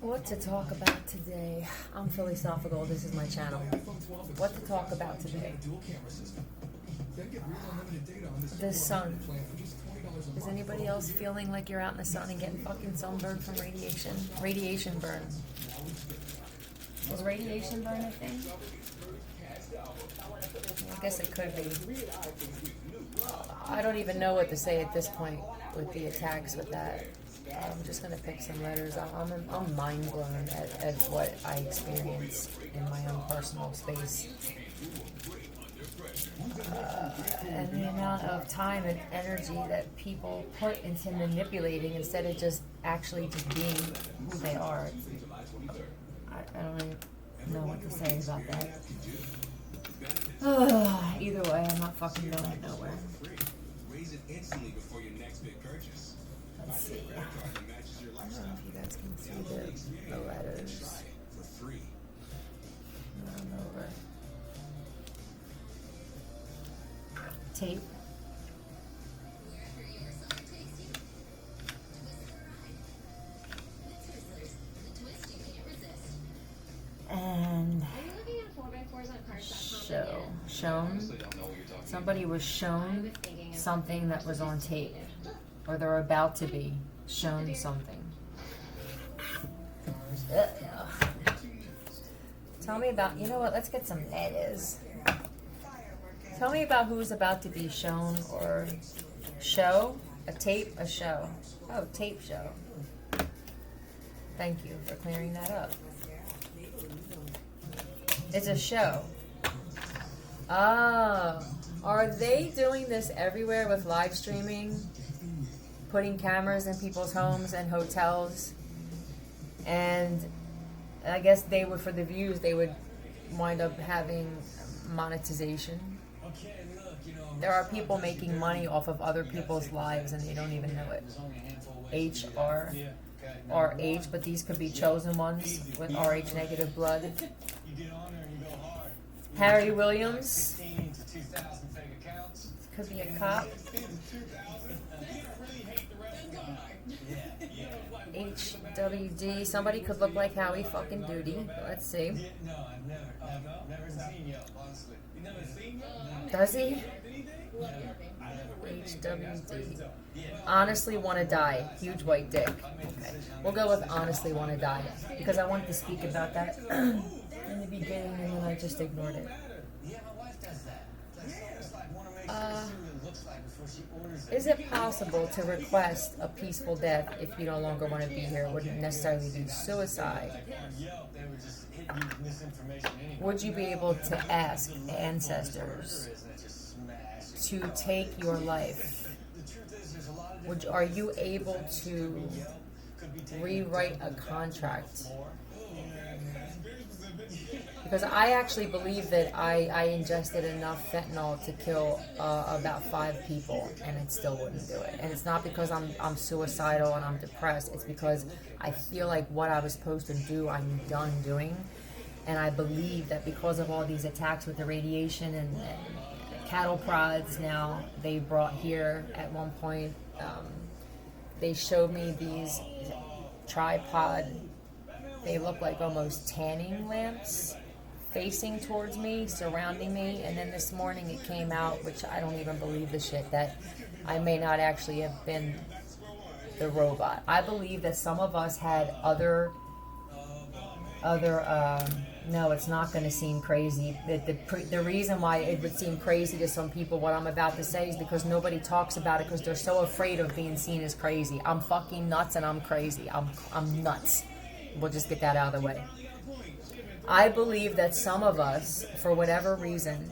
What to talk about today? I'm philosophical. This is my channel. What to talk about today? The sun. Is anybody else feeling like you're out in the sun and getting fucking sunburned from radiation? Radiation burn. Is radiation burn a thing? I guess it could be. I don't even know what to say at this point with the attacks with that. I'm just going to pick some letters. I'm mind blown at what I experience in my own personal space. And the amount of time and energy that people put into manipulating instead of just actually just being who they are. I don't even know what to say about that. Either way, I'm not fucking going nowhere. Let's see. I don't know if you guys can see the letters. Over. Tape. And shown. Somebody was shown something that was on tape, or they're about to be shown something. Tell me about, you know what, let's get some letters. Tell me about who's about to be shown or show. A tape, a show. Oh, tape show. Thank you for clearing that up. It's a show. Oh, are they doing this everywhere with live streaming? Putting cameras in people's homes and hotels? And I guess they would, for the views, they would wind up having monetization. There are people making money off of other people's lives and they don't even know it. RH, but these could be chosen ones with RH negative blood. Harry Williams could be a cop. HWD, somebody could look like Howie fucking Duty. Let's see. Does he? HWD. Honestly want to die. Huge white dick. Okay. We'll go with honestly want to die. Because I wanted to speak about that in the beginning and then I just ignored it. Is it possible to request a peaceful death if you no longer want to be here? It wouldn't necessarily be suicide. Would you be able to ask ancestors to take your life? Are you able to rewrite a contract? Because I actually believe that I ingested enough fentanyl to kill about 5 people, and it still wouldn't do it. And it's not because I'm suicidal and I'm depressed. It's because I feel like what I was supposed to do, I'm done doing. And I believe that because of all these attacks with the radiation and cattle prods now they brought here at one point, they showed me these tripod, they look like almost tanning lamps facing towards me, surrounding me, and then this morning it came out, which I don't even believe the shit, that I may not actually have been the robot. I believe that some of us had other no, it's not going to seem crazy. The reason why it would seem crazy to some people, what I'm about to say, is because nobody talks about it because they're so afraid of being seen as crazy. I'm fucking nuts and I'm crazy. I'm nuts. We'll just get that out of the way. I believe that some of us, for whatever reason,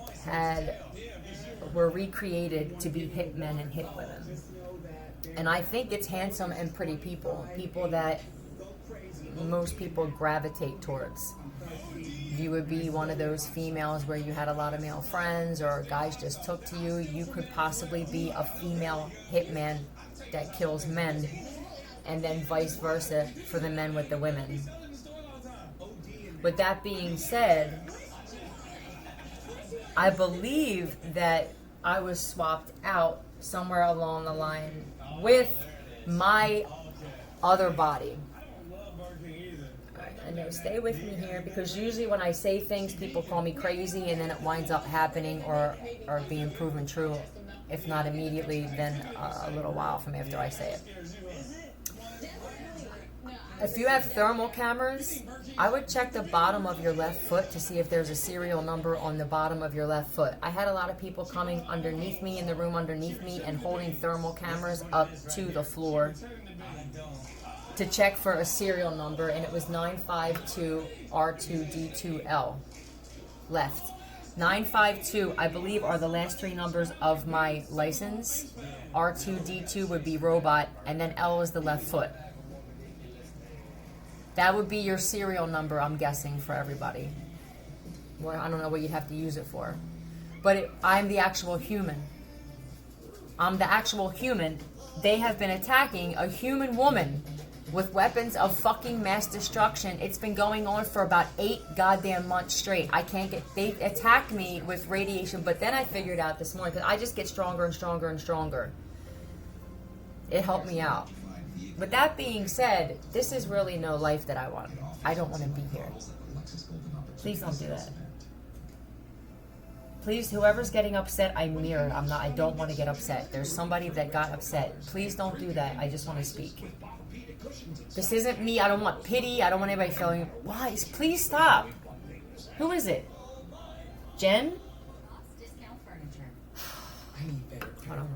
were recreated to be hitmen and hitwomen. And I think it's handsome and pretty people that most people gravitate towards. You would be one of those females where you had a lot of male friends or guys just took to you. You could possibly be a female hitman that kills men, and then vice versa for the men with the women. With that being said, I believe that I was swapped out somewhere along the line with my other body. I know, stay with me here, because usually when I say things, people call me crazy, and then it winds up happening or being proven true. If not immediately, then a little while from after I say it. If you have thermal cameras, I would check the bottom of your left foot to see if there's a serial number on the bottom of your left foot. I had a lot of people coming underneath me, in the room underneath me, and holding thermal cameras up to the floor to check for a serial number, and it was 952R2D2L. Left. 952, I believe, are the last three numbers of my license. R2D2 would be robot, and then L is the left foot. That would be your serial number, I'm guessing, for everybody. Well, I don't know what you'd have to use it for. But I'm the actual human. I'm the actual human. They have been attacking a human woman with weapons of fucking mass destruction. It's been going on for about 8 goddamn months straight. They attacked me with radiation, but then I figured out this morning, because I just get stronger and stronger and stronger. It helped me out. With that being said, this is really no life that I want. I don't want to be here. Please don't do that. Please, whoever's getting upset, I mirrored. I don't want to get upset. There's somebody that got upset. Please don't do that. I just want to speak. This isn't me. I don't want pity. I don't want anybody feeling, why? Please stop. Who is it? Jen? Hold on.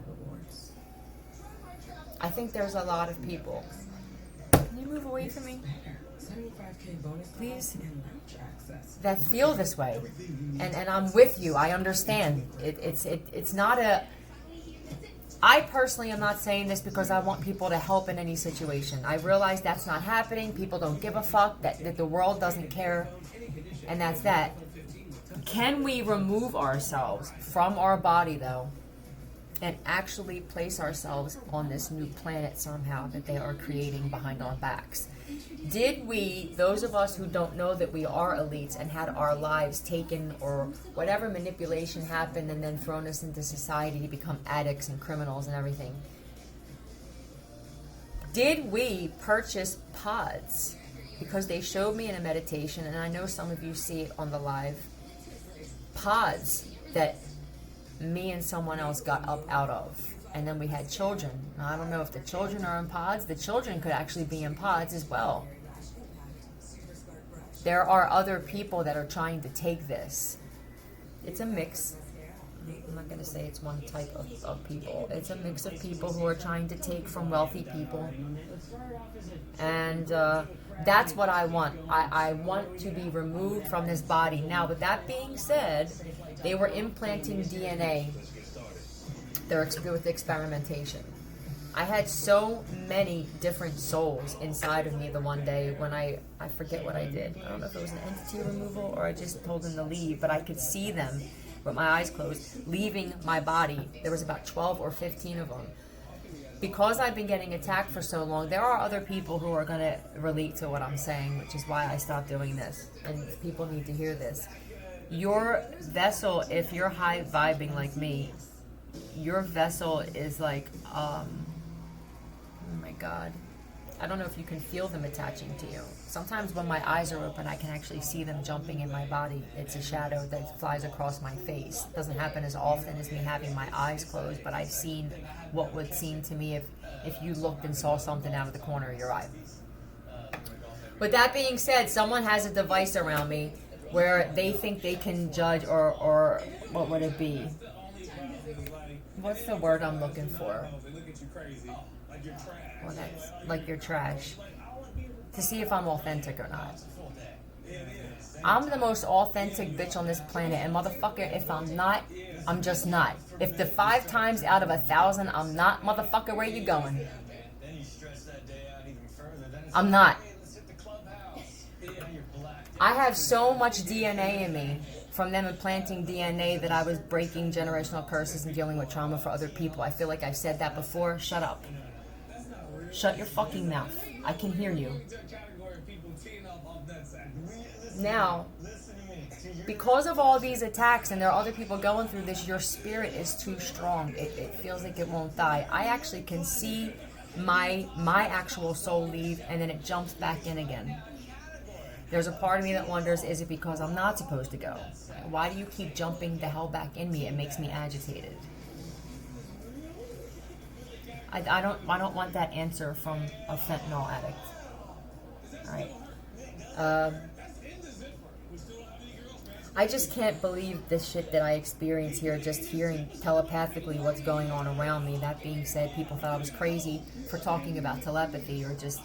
I think there's a lot of people. Can you move away from me? Please? That feel this way. And I'm with you. I understand. It's not a... I personally am not saying this because I want people to help in any situation. I realize that's not happening. People don't give a fuck. That the world doesn't care. And that's that. Can we remove ourselves from our body, though, and actually place ourselves on this new planet somehow that they are creating behind our backs? Did we, those of us who don't know that we are elites and had our lives taken or whatever manipulation happened and then thrown us into society to become addicts and criminals and everything, did we purchase pods? Because they showed me in a meditation, and I know some of you see it on the live, pods that me and someone else got up out of. And then we had children. Now, I don't know if the children are in pods. The children could actually be in pods as well. There are other people that are trying to take this. It's a mix. I'm not going to say it's one type of people. It's a mix of people who are trying to take from wealthy people. And that's what I want. I want to be removed from this body. Now, with that being said, they were implanting DNA with experimentation. I had so many different souls inside of me the one day when I forget what I did. I don't know if it was an entity removal or I just told them to leave, but I could see them with my eyes closed leaving my body. There was about 12 or 15 of them. Because I've been getting attacked for so long, there are other people who are going to relate to what I'm saying, which is why I stopped doing this. And people need to hear this. Your vessel, if you're high vibing like me, your vessel is like, oh my God. I don't know if you can feel them attaching to you. Sometimes when my eyes are open, I can actually see them jumping in my body. It's a shadow that flies across my face. It doesn't happen as often as me having my eyes closed, but I've seen what would seem to me if you looked and saw something out of the corner of your eye. With that being said, someone has a device around me where they think they can judge or what would it be? What's the word I'm looking for? Well, that's like you're trash. To see if I'm authentic or not. I'm the most authentic bitch on this planet, and motherfucker, if I'm not, I'm just not. If the 5 times out of 1,000 I'm not, motherfucker, where you going? I'm not. I have so much DNA in me from them implanting DNA that I was breaking generational curses and dealing with trauma for other people. I feel like I've said that before. Shut up. Shut your fucking mouth. I can hear you. Now, because of all these attacks and there are other people going through this, your spirit is too strong. It feels like it won't die. I actually can see my actual soul leave, and then it jumps back in again. There's a part of me that wonders, is it because I'm not supposed to go? Why do you keep jumping the hell back in me? It makes me agitated. I don't want that answer from a fentanyl addict. Alright. I just can't believe this shit that I experience here, just hearing telepathically what's going on around me. That being said, people thought I was crazy for talking about telepathy, or just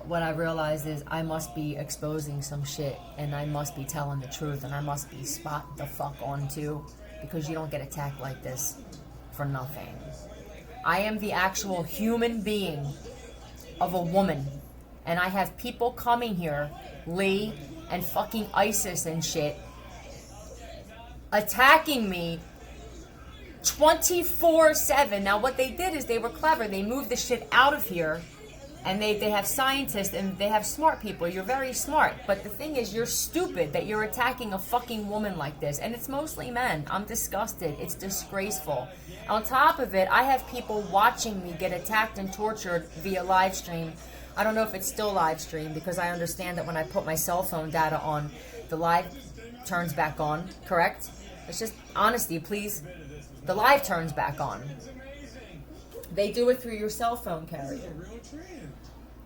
what I realized is I must be exposing some shit, and I must be telling the truth, and I must be spot the fuck on too, because you don't get attacked like this for nothing. I am the actual human being of a woman, and I have people coming here, Lee and fucking ISIS and shit, attacking me 24/7. Now what they did is they were clever. They moved the shit out of here, and they have scientists and they have smart people. You're very smart, but the thing is, you're stupid that you're attacking a fucking woman like this, and it's mostly men. I'm disgusted. It's disgraceful. On top of it, I have people watching me get attacked and tortured via live stream. I don't know if it's still live stream, because I understand that when I put my cell phone data on, the live turns back on, correct? It's just honesty, please. The live turns back on. They do it through your cell phone carrier.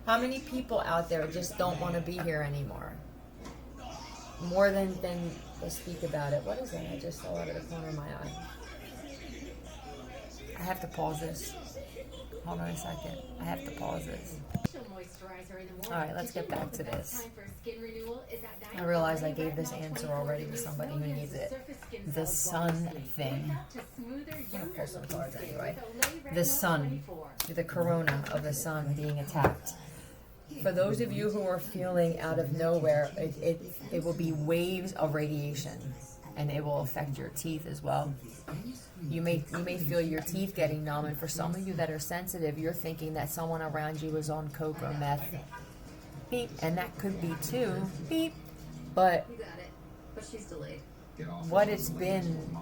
How many people out there just don't want to be here anymore? More than they speak about it. What is that? I just saw out of the corner of my eye. I have to pause this. Hold on a second. I have to pause this. Alright, let's get back to this. I realize I gave this answer already to somebody who needs it. The sun thing. I'm going to pull some cards anyway. The sun. The corona of the sun being attacked. For those of you who are feeling out of nowhere, it will be waves of radiation. And it will affect your teeth as well. You may feel your teeth getting numb, and for some of you that are sensitive, you're thinking that someone around you is on coke or meth. Beep, and that could be too. Beep, but she's delayed. What it's been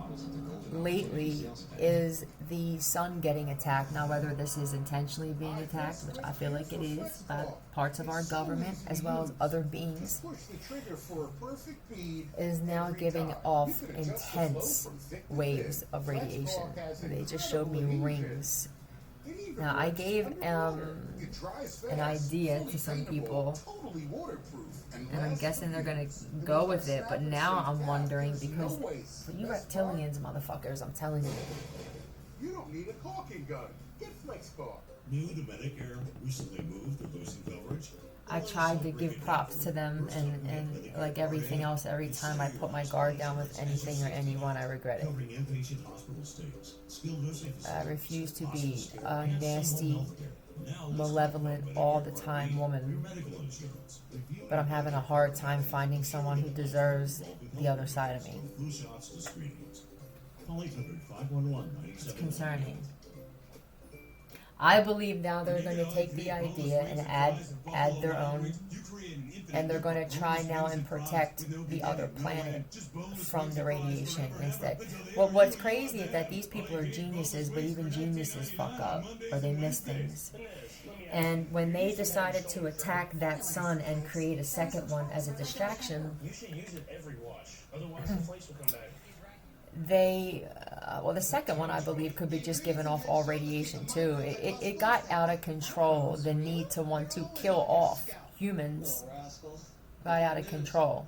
lately is the sun getting attacked. Now, whether this is intentionally being attacked, which I feel like it is, by parts of our government as well as other beings, is now giving off intense waves of radiation. They just showed me rings. Now, I gave an idea to some people, and I'm guessing they're going to go with it, but now I'm wondering, because for you reptilians, motherfuckers, I'm telling you. You don't need a caulking gun. Get FlexCaulk. New to Medicare recently moved to boosting coverage. I tried to give props to them, and like everything else, every time I put my guard down with anything or anyone, I regret it. I refuse to be a nasty, malevolent, all the time woman, but I'm having a hard time finding someone who deserves the other side of me. It's concerning. I believe now they're going to take the idea and add their own, and they're going to try now and protect the other planet from the radiation instead. Well, what's crazy is that these people are geniuses, but even geniuses fuck up, or they miss things. And when they decided to attack that sun and create a second one as a distraction, the second one, I believe, could be just giving off all radiation too. It got out of control. The need to want to kill off humans got out of control.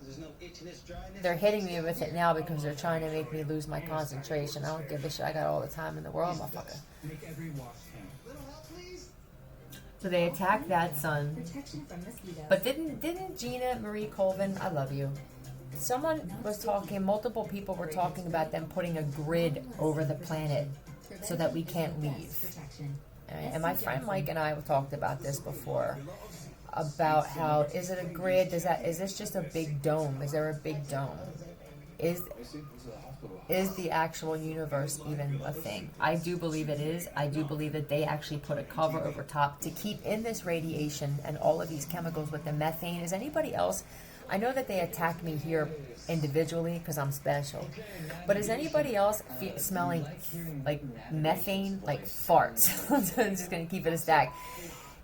They're hitting me with it now because they're trying to make me lose my concentration. I don't give a shit. I got all the time in the world, motherfucker. So they attacked that sun. But didn't Gina Marie Colvin, I love you, someone was talking, multiple people were talking about them putting a grid over the planet so that we can't leave. And my friend Mike and I talked about this before, about how, is it a grid? Is this just a big dome? Is there a big dome? is the actual universe even a thing? I do believe it is. I do believe that they actually put a cover over top to keep in this radiation and all of these chemicals with the methane. Is anybody else? I know that they attack me here individually because I'm special. But is anybody else smelling like methane, like farts? I'm just going to keep it a stack.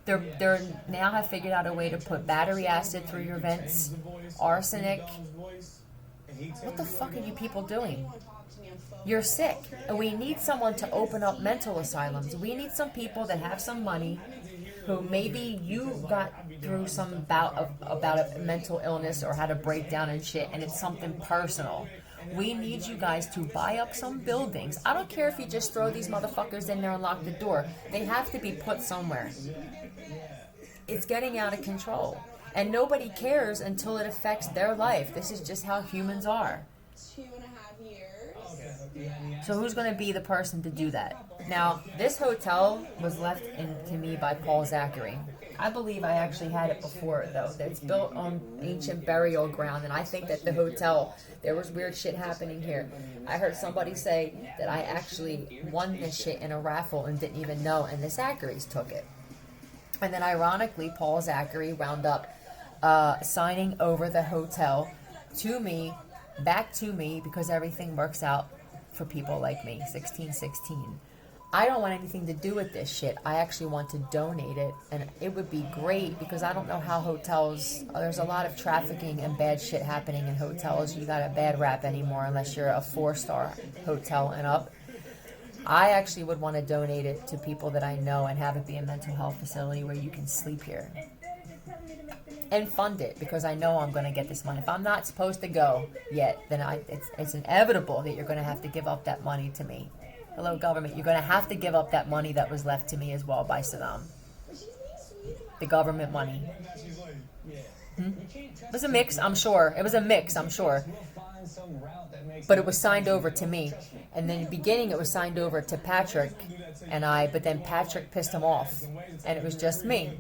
They're now have figured out a way to put battery acid through your vents, arsenic. What the fuck are you people doing? You're sick. And we need someone to open up mental asylums. We need some people that have some money, who maybe you got through some bout about a mental illness or had a breakdown and shit, and it's something personal. We need you guys to buy up some buildings. I don't care if you just throw these motherfuckers in there and lock the door. They have to be put somewhere. It's getting out of control. And nobody cares until it affects their life. This is just how humans are. 2.5 years. So who's going to be the person to do that? Now, this hotel was left to me by Paul Zachary. I believe I actually had it before, though. It's built on ancient burial ground, and I think that the hotel, there was weird shit happening here. I heard somebody say that I actually won this shit in a raffle and didn't even know, and the Zacharys took it. And then, ironically, Paul Zachary wound up signing over the hotel to me, back to me, because everything works out for people like me. 1616. I don't want anything to do with this shit. I actually want to donate it, and it would be great because I don't know how hotels, there's a lot of trafficking and bad shit happening in hotels. You got a bad rap anymore unless you're a 4-star hotel and up. I actually would want to donate it to people that I know and have it be a mental health facility where you can sleep here. And fund it, because I know I'm going to get this money. If I'm not supposed to go yet, then it's inevitable that you're going to have to give up that money to me. Hello, government. You're going to have to give up that money that was left to me as well by Saddam. The government money. It was a mix, I'm sure. It was a mix, I'm sure. But it was signed over to me. And then in the beginning, it was signed over to Patrick and I, but then Patrick pissed him off. And it was just me.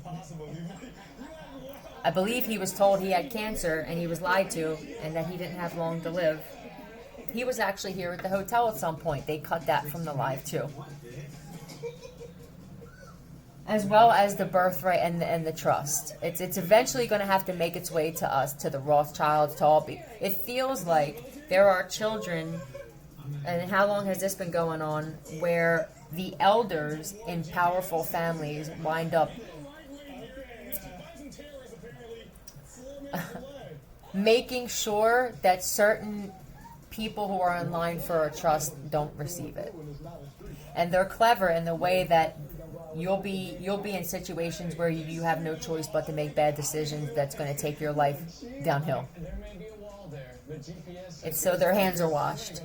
I believe he was told he had cancer and he was lied to and that he didn't have long to live. He was actually here at the hotel at some point. They cut that from the live too. As well as the birthright and the trust. It's eventually going to have to make its way to us, to the Rothschilds, to all people. It feels like there are children, and how long has this been going on, where the elders in powerful families wind up making sure that certain people who are in line for a trust don't receive it. And they're clever in the way that you'll be in situations where you have no choice but to make bad decisions that's going to take your life downhill. It's so their hands are washed.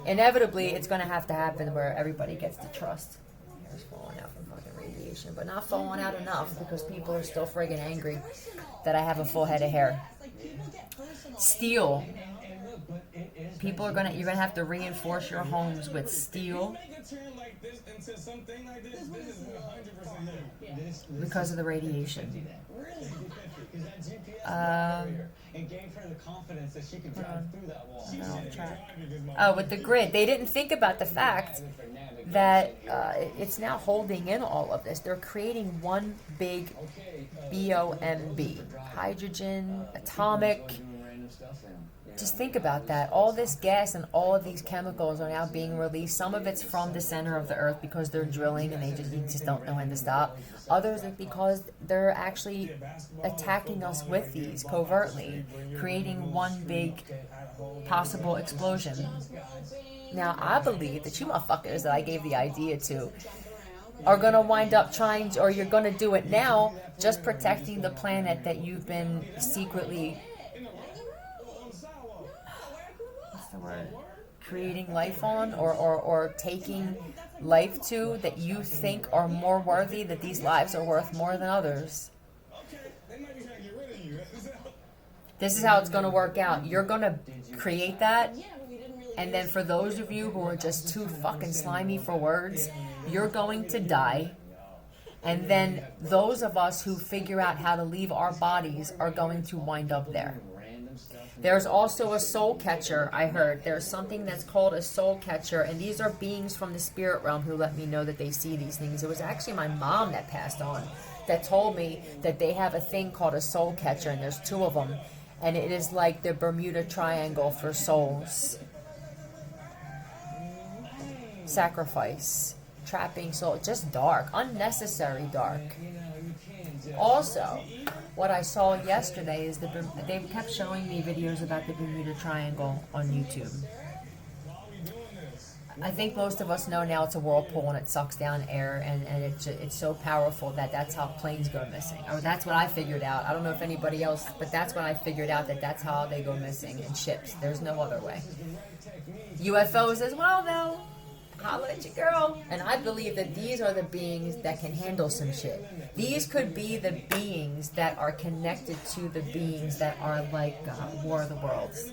Inevitably, it's going to happen where everybody gets the trust. Hair's falling out from fucking radiation, but not falling out enough because people are still friggin' angry that I have a full head of hair. Steel. You're gonna have to reinforce your homes with steel because of the radiation. With the grid, they didn't think about the fact that it's now holding in all of this. They're creating one big BOMB, hydrogen, atomic. Just think about that. All this gas and all of these chemicals are now being released. Some of it's from the center of the earth because they're drilling and you just don't know when to stop. Others are because they're actually attacking us with these covertly, creating one big possible explosion. Now, I believe that you motherfuckers that I gave the idea to are going to wind up trying, or you're going to do it now, just protecting the planet that you've been secretly... word, creating life on, or taking life to, that you think are more worthy, that these lives are worth more than others. This is how it's going to work out. You're going to create that, and then for those of you who are just too fucking slimy for words, you're going to die. And then those of us who figure out how to leave our bodies are going to wind up there. There's also a soul catcher, I heard. There's something that's called a soul catcher, and these are beings from the spirit realm who let me know that they see these things. It was actually my mom that passed on that told me that they have a thing called a soul catcher, and there's two of them, and it is like the Bermuda Triangle for souls. Sacrifice, trapping soul, just dark, unnecessary dark. Also, what I saw yesterday is they kept showing me videos about the Bermuda Triangle on YouTube. I think most of us know now it's a whirlpool and it sucks down air, and it's so powerful that that's how planes go missing. Or that's what I figured out. I don't know if anybody else, but that's what I figured out, that that's how they go missing in ships. There's no other way. UFOs as well, though. Holla at your girl. And I believe that these are the beings that can handle some shit. These could be the beings that are connected to the beings that are like War of the Worlds.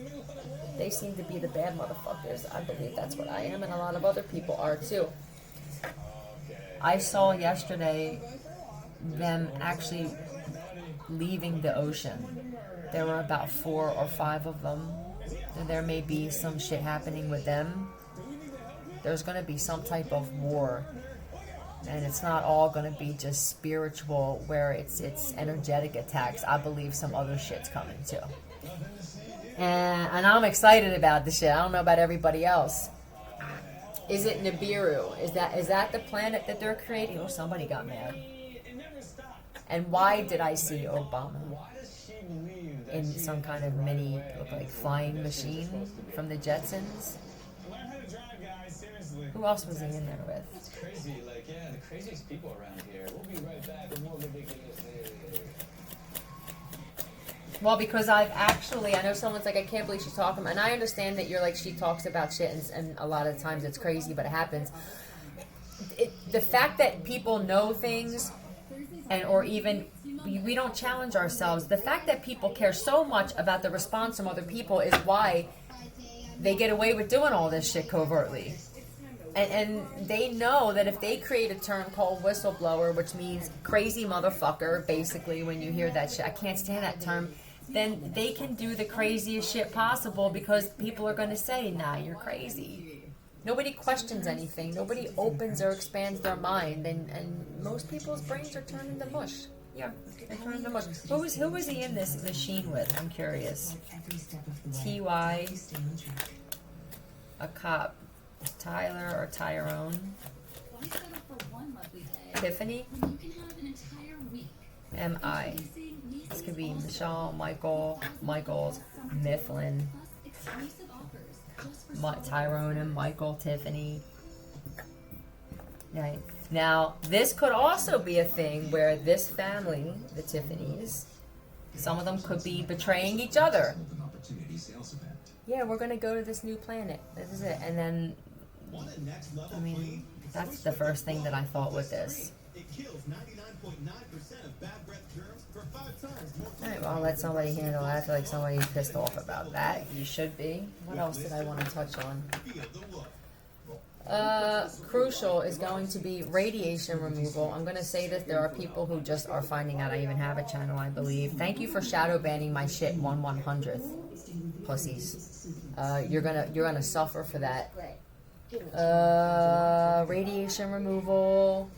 They seem to be the bad motherfuckers. I believe that's what I am, and a lot of other people are too. I saw yesterday them actually leaving the ocean. There were about 4 or 5 of them. And there may be some shit happening with them. There's going to be some type of war, and it's not all going to be just spiritual where it's energetic attacks. I believe some other shit's coming too, and I'm excited about the shit. I don't know about everybody else. Is it Nibiru? Is that the planet that they're creating? Oh, somebody got mad. And why did I see Obama in some kind of mini, look like flying machine from the Jetsons? Who else was he in there with? It's crazy, like, yeah, the craziest people around here. We'll be right back with more ridiculous. Well, because I know someone's like, I can't believe she's talking, and I understand that you're like, she talks about shit, and a lot of times it's crazy, but it happens. The fact that people know things, or even we don't challenge ourselves, the fact that people care so much about the response from other people is why they get away with doing all this shit covertly. And they know that if they create a term called whistleblower, which means crazy motherfucker, basically, when you hear that shit, I can't stand that term, then they can do the craziest shit possible because people are going to say, nah, you're crazy. Nobody questions anything. Nobody opens or expands their mind. And most people's brains are turning to mush. Yeah, they're turning to mush. Who was he in this machine with? I'm curious. T.Y. A cop. Tyler or Tyrone? Tiffany? M.I. This could be Michelle, Michaels, Mifflin, Tyrone and Michael, Tiffany. Right. Now, this could also be a thing where this family, the Tiffanys, some of them could be betraying each other. Yeah, we're going to go to this new planet. This is it. And then, I mean, that's the first thing that I thought with this. Alright, well, I'll let somebody handle that. I feel like somebody's pissed off about that. You should be. What else did I want to touch on? Crucial is going to be radiation removal. I'm going to say that there are people who just are finding out I even have a channel, I believe. Thank you for shadow banning my shit 1/100th. Pussies. You're gonna suffer for that. Radiation removal.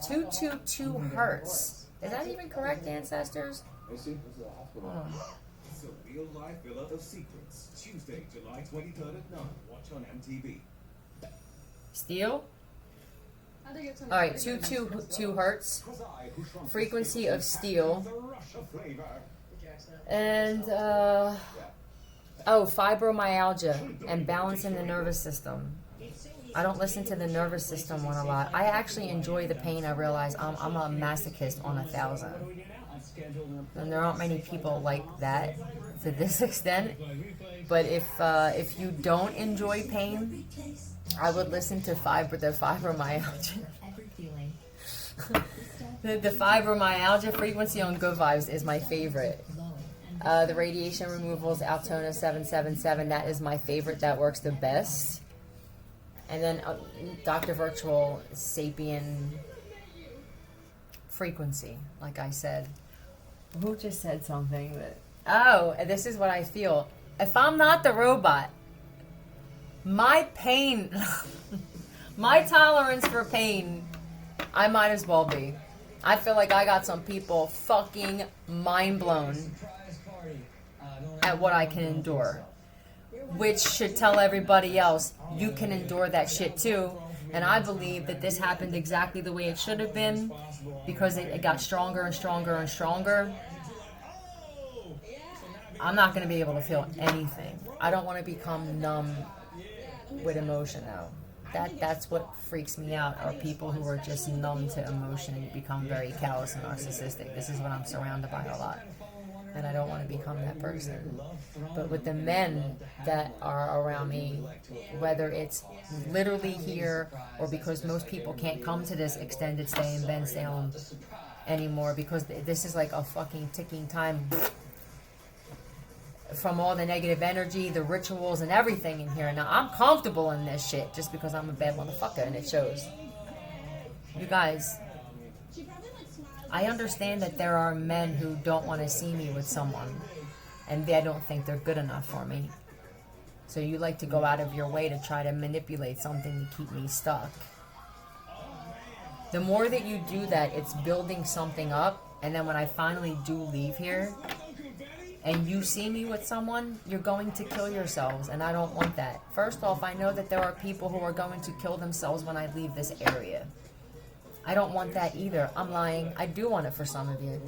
222 hertz. Is that even correct, ancestors? It's a real life villa of secrets. Tuesday, July 23rd at 9. Watch on MTV. Steel? Alright, 222 hertz. Frequency of steel. And, fibromyalgia and balancing the nervous system. I don't listen to the nervous system one a lot. I actually enjoy the pain. I realize I'm a masochist on 1,000. And there aren't many people like that to this extent. But if you don't enjoy pain, I would listen to the fibromyalgia. The fibromyalgia frequency on Good Vibes is my favorite. The radiation removals, Altona 777, that is my favorite. That works the best. And then Dr. Virtual Sapien frequency, like I said. Who just said something that Oh, this is what I feel. If I'm not the robot, my pain, my tolerance for pain, I might as well be. I feel like I got some people fucking mind blown at what I can endure, which should tell everybody else you can endure that shit too. And I believe that this happened exactly the way it should have been, because it got stronger and stronger and stronger. I'm not going to be able to feel anything. I don't want to become numb with emotion now. That's what freaks me out, are people who are just numb to emotion and become very callous and narcissistic. This is what I'm surrounded by a lot. And I don't want to become that person. But with the men that are around me, whether it's literally here or because most people can't come to this extended stay in Ben stay home anymore, because this is like a fucking ticking time from all the negative energy, the rituals, and everything in here. Now, I'm comfortable in this shit just because I'm a bad motherfucker, and it shows. You guys, I understand that there are men who don't want to see me with someone, and they don't think they're good enough for me. So you like to go out of your way to try to manipulate something to keep me stuck. The more that you do that, it's building something up, and then when I finally do leave here, and you see me with someone, you're going to kill yourselves, and I don't want that. First off, I know that there are people who are going to kill themselves when I leave this area. I don't want that either. I'm lying. I do want it for some of you.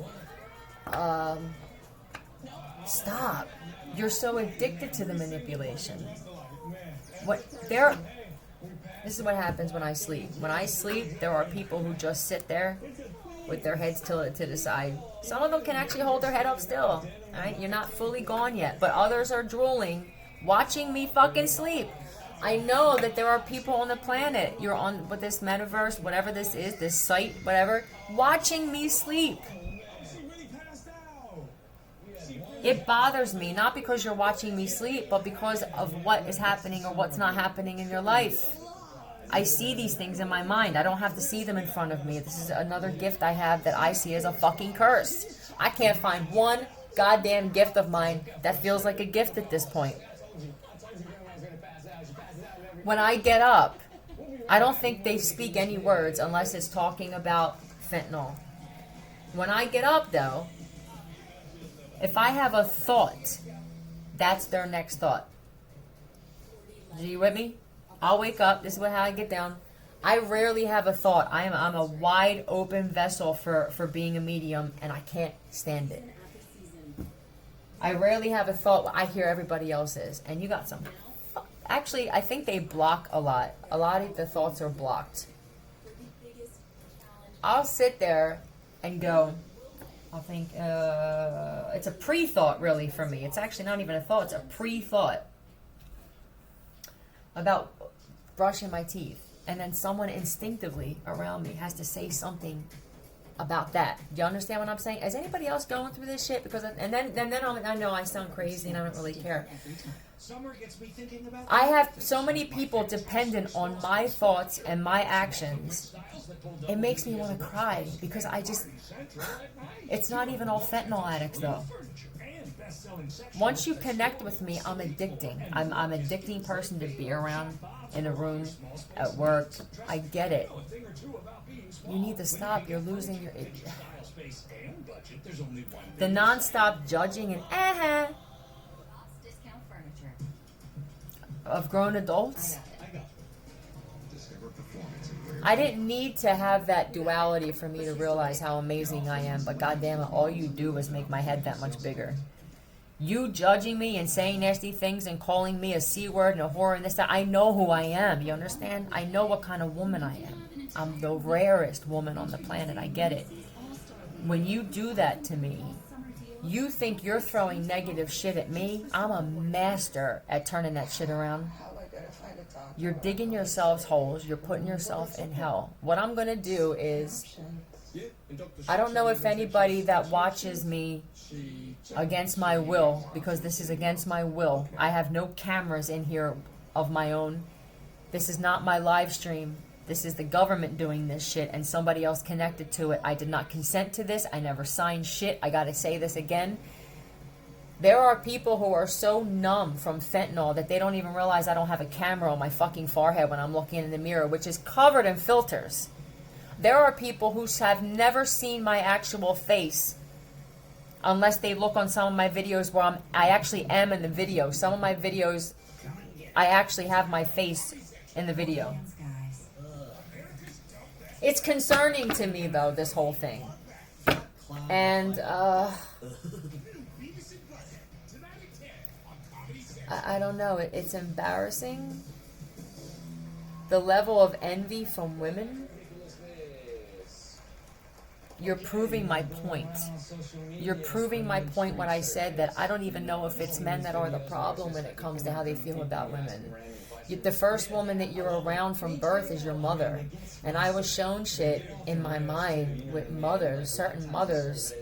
Stop. You're so addicted to the manipulation. This is what happens when I sleep. When I sleep, there are people who just sit there with their heads tilted to the side. Some of them can actually hold their head up still. Alright, you're not fully gone yet, but others are drooling, watching me fucking sleep. I know that there are people on the planet, you're on with this metaverse, whatever this is, this site, whatever, watching me sleep. It bothers me, not because you're watching me sleep, but because of what is happening or what's not happening in your life. I see these things in my mind. I don't have to see them in front of me. This is another gift I have that I see as a fucking curse. I can't find one goddamn gift of mine that feels like a gift at this point. When I get up, I don't think they speak any words unless it's talking about fentanyl. When I get up, though, if I have a thought, that's their next thought. Are you with me? I'll wake up. This is how I get down. I rarely have a thought. I'm a wide open vessel for being a medium, and I can't stand it. I rarely have a thought. I hear everybody else's, and you got some. Actually, I think they block a lot. A lot of the thoughts are blocked. I'll sit there and go, I think it's a pre-thought really for me. It's actually not even a thought. It's a pre-thought about brushing my teeth. And then someone instinctively around me has to say something about that. Do you understand what I'm saying? Is anybody else going through this shit? Because and then I know I sound crazy and I don't really care. I have so many people dependent on my thoughts and my actions. It makes me want to cry because it's not even all fentanyl addicts though. Once you connect with me, I'm addicting. I'm an addicting person to be around, in a room, at work. I get it. You need to stop. You're losing your... The non-stop judging and of grown adults. I didn't need to have that duality for me to realize how amazing I am, but goddamn it, all you do is make my head that much bigger. You judging me and saying nasty things and calling me a C word and a whore and this, that, I know who I am, you understand? I know what kind of woman I am. I'm the rarest woman on the planet, I get it. When you do that to me, you think you're throwing negative shit at me. I'm a master at turning that shit around. You're digging yourselves holes. You're putting yourself in hell. What I'm going to do is, I don't know if anybody that watches me against my will, because this is against my will. I have no cameras in here of my own. This is not my live stream. This is the government doing this shit and somebody else connected to it. I did not consent to this. I never signed shit. I gotta say this again. There are people who are so numb from fentanyl that they don't even realize I don't have a camera on my fucking forehead when I'm looking in the mirror, which is covered in filters. There are people who have never seen my actual face unless they look on some of my videos where I actually am in the video. Some of my videos, I actually have my face in the video. It's concerning to me, though, this whole thing. And, I don't know. It's embarrassing. The level of envy from women. You're proving my point. You're proving my point when I said that I don't even know if it's men that are the problem when it comes to how they feel about women. The first woman that you're around from birth is your mother. And I was shown shit in my mind with mothers, certain mothers.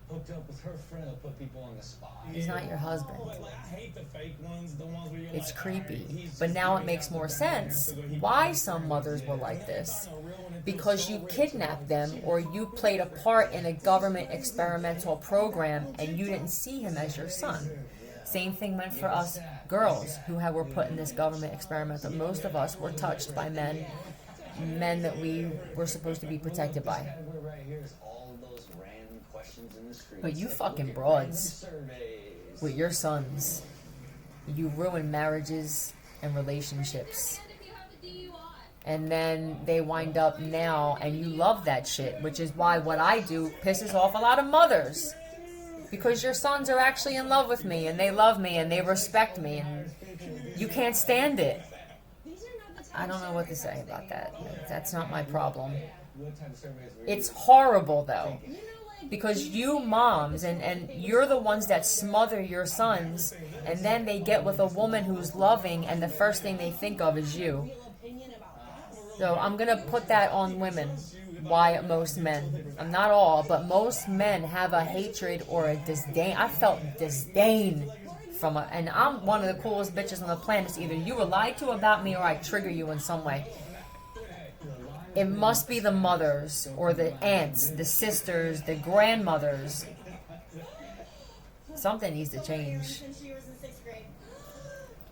Hooked up with her friend will put people on the spot. He's not your husband. I hate the fake ones, the ones where you're It's like, creepy. But now it makes more sense why some mothers were like this. Because you kidnapped them or you played a part in a government experimental program and you didn't see him as your son. Same thing went for us girls who were put in this government experimental. Most of us were touched by men that we were supposed to be protected by. But you fucking broads with your sons, you ruin marriages and relationships. And then they wind up now and you love that shit, which is why what I do pisses off a lot of mothers. Because your sons are actually in love with me and they love me and they respect me and you can't stand it. I don't know what to say about that. That's not my problem. It's horrible though. Because you moms, and you're the ones that smother your sons, and then they get with a woman who's loving, and the first thing they think of is you. So I'm going to put that on women. Why most men, not all, but most men have a hatred or a disdain. I felt disdain from and I'm one of the coolest bitches on the planet. It's either you were lied to about me or I trigger you in some way. It must be the mothers or the aunts, the sisters, the grandmothers. Something needs to change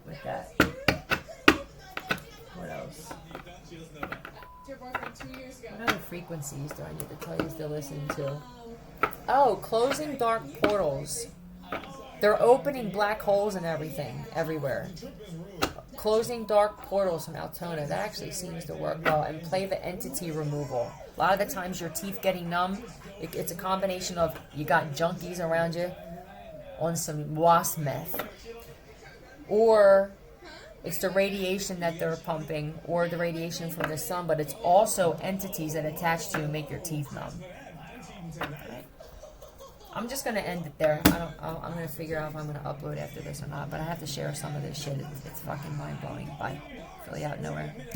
with that. What else? What other frequencies do I need to tell you to listen to? Oh, closing dark portals. They're opening black holes and everything, everywhere. Closing dark portals from Altona, that actually seems to work well. And play the entity removal. A lot of the times your teeth getting numb, it's a combination of you got junkies around you on some wasp meth. Or it's the radiation that they're pumping, or the radiation from the sun, but it's also entities that attach to you and make your teeth numb. Right. I'm just going to end it there. I'm going to figure out if I'm going to upload after this or not, but I have to share some of this shit. It's fucking mind-blowing. Bye. Really out of nowhere.